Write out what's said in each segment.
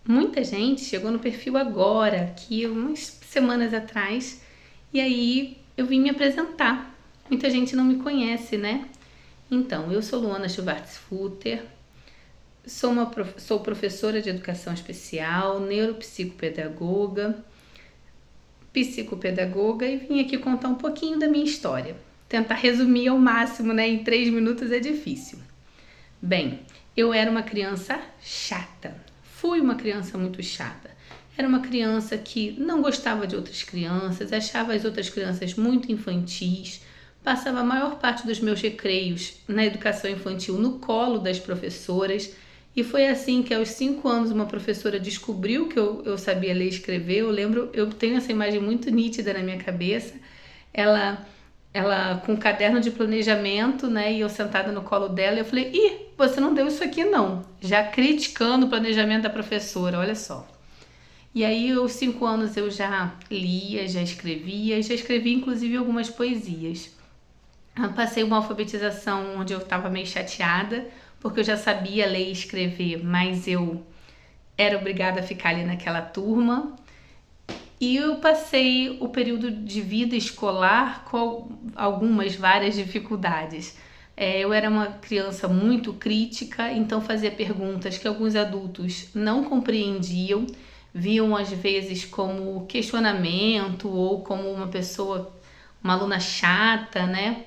Muita gente chegou no perfil agora, aqui umas semanas atrás, e aí eu vim me apresentar. Muita gente não me conhece, né? Então, eu sou Luana Schwartzfutter, sou professora de educação especial, neuropsicopedagoga, psicopedagoga e vim aqui contar um pouquinho da minha história. Tentar resumir ao máximo, né? Em 3 minutos é difícil. Bem, eu era uma criança chata. Fui uma criança muito chata. Era uma criança que não gostava de outras crianças, achava as outras crianças muito infantis, passava a maior parte dos meus recreios na educação infantil no colo das professoras, e foi assim que aos 5 anos uma professora descobriu que eu sabia ler e escrever. Eu tenho essa imagem muito nítida na minha cabeça. Ela com um caderno de planejamento, né, e eu sentada no colo dela, eu falei: você não deu isso aqui não, já criticando o planejamento da professora, olha só. E aí aos 5 anos eu já lia, já escrevi inclusive algumas poesias. Eu passei uma alfabetização onde eu estava meio chateada, porque eu já sabia ler e escrever, mas eu era obrigada a ficar ali naquela turma. E eu passei o período de vida escolar com várias dificuldades. Eu era uma criança muito crítica, então fazia perguntas que alguns adultos não compreendiam, viam às vezes como questionamento ou como uma aluna chata, né?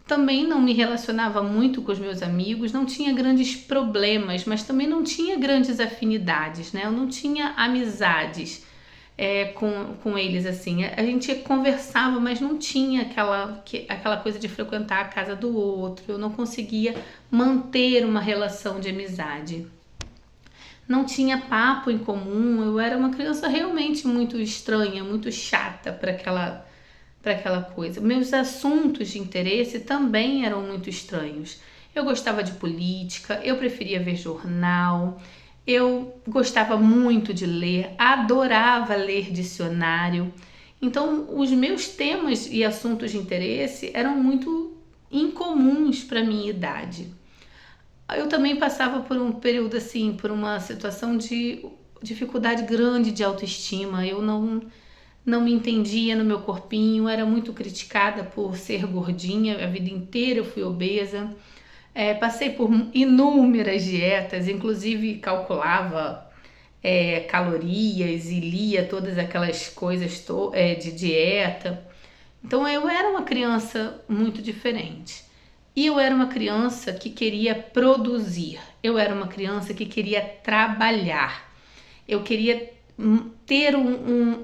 Também não me relacionava muito com os meus amigos, não tinha grandes problemas, mas também não tinha grandes afinidades, né? Eu não tinha amizades com eles, assim. A gente conversava, mas não tinha aquela coisa de frequentar a casa do outro. Eu não conseguia manter uma relação de amizade. Não tinha papo em comum. Eu era uma criança realmente muito estranha, muito chata para aquela coisa. Meus assuntos de interesse também eram muito estranhos. Eu gostava de política, eu preferia ver jornal, eu gostava muito de ler, adorava ler dicionário. Então, os meus temas e assuntos de interesse eram muito incomuns para minha idade. Eu também passava por um período assim, por uma situação de dificuldade grande de autoestima. Eu não me entendia no meu corpinho, era muito criticada por ser gordinha, a vida inteira eu fui obesa. Passei por inúmeras dietas, inclusive calculava calorias e lia todas aquelas coisas de dieta. Então eu era uma criança muito diferente. E eu era uma criança que queria produzir, eu era uma criança que queria trabalhar, eu queria ter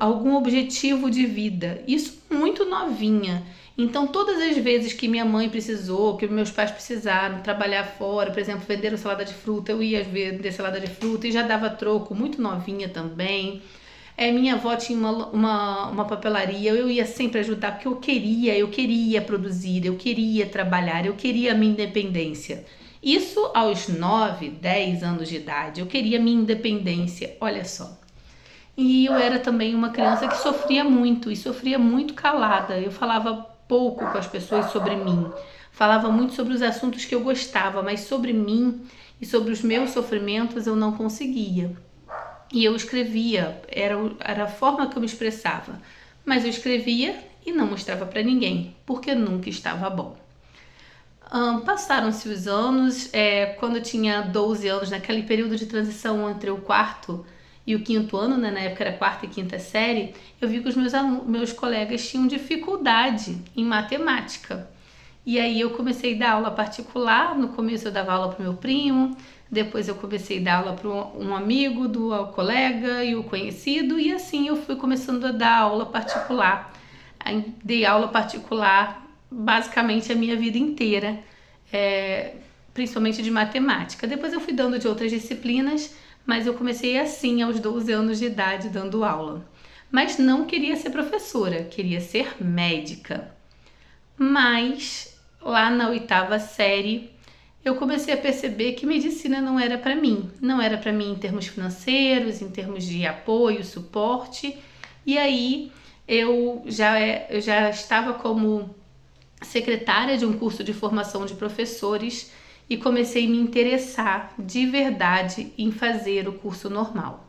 algum objetivo de vida, isso muito novinha. Então todas as vezes que minha mãe precisou, que meus pais precisaram trabalhar fora, por exemplo, vender salada de fruta, eu ia vender salada de fruta e já dava troco, muito novinha também. Minha avó tinha uma papelaria, eu ia sempre ajudar, porque eu queria produzir, eu queria trabalhar, eu queria a minha independência. Isso aos 9, 10 anos de idade, eu queria a minha independência, olha só. E eu era também uma criança que sofria muito, e sofria muito calada. Eu falava pouco com as pessoas sobre mim, falava muito sobre os assuntos que eu gostava, mas sobre mim e sobre os meus sofrimentos eu não conseguia. E eu escrevia, era a forma que eu me expressava, mas eu escrevia e não mostrava para ninguém, porque nunca estava bom. Passaram-se os anos, quando eu tinha 12 anos, naquele período de transição entre o 4º e o 5º ano, né, na época era 4ª e 5ª série, eu vi que os meus colegas tinham dificuldade em matemática. E aí eu comecei a dar aula particular. No começo eu dava aula para o meu primo, depois eu comecei a dar aula para um amigo do colega e o conhecido, e assim eu fui começando a dar aula particular. Dei aula particular basicamente a minha vida inteira, principalmente de matemática. Depois eu fui dando de outras disciplinas, mas eu comecei assim aos 12 anos de idade dando aula. Mas não queria ser professora, queria ser médica. Mas lá na 8ª série eu comecei a perceber que medicina não era para mim. Não era para mim em termos financeiros, em termos de apoio, suporte. E aí eu já estava como secretária de um curso de formação de professores e comecei a me interessar de verdade em fazer o curso normal.